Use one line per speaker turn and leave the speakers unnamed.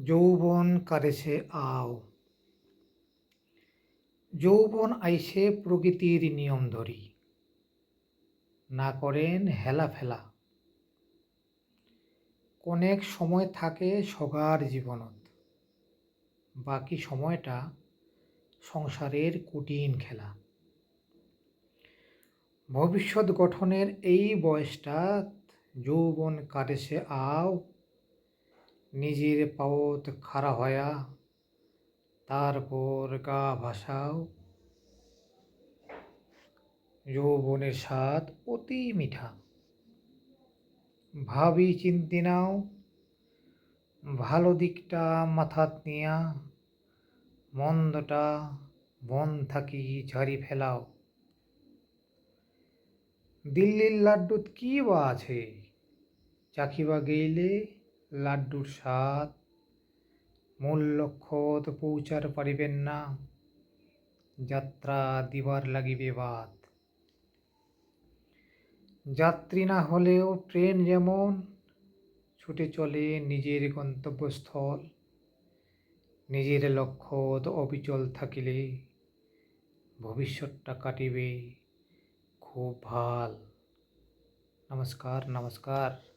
যৌবন কারেছে আও, যৌবন আইসে প্রকৃতির নিয়ম ধরি, না করেন হেলা ফেলা। কনেক সময় থাকে সগার জীবনত, বাকি সময়টা সংসারের কঠিন খেলা। ভবিষ্যৎ গঠনের এই বয়সটা যৌবন কাটেছে আও, নিজের পাওত খাড়া হয়া তারপর গা ভাসাও। যৌবনের স্বাদ অতি মিঠা, ভাবি চিন্তি নাও, ভালো দিকটা মাথাত নিয়া, মন্দটা মন থাকি ঝাড়ি ফেলাও। দিল্লির লাড্ডুত কি বা আছে, চাখিবা গেইলে লাড্ডুর স্বাদ, মূল লক্ষ্যত পৌঁছার পারিবেন না, যাত্রা দিবার লাগিবে বাদ। যাত্রী না হলেও ট্রেন যেমন ছুটে চলে নিজের গন্তব্যস্থল, নিজের লক্ষ্যত অবিচল থাকিলে ভবিষ্যৎটা কাটিবে খুব ভাল। নমস্কার নমস্কার।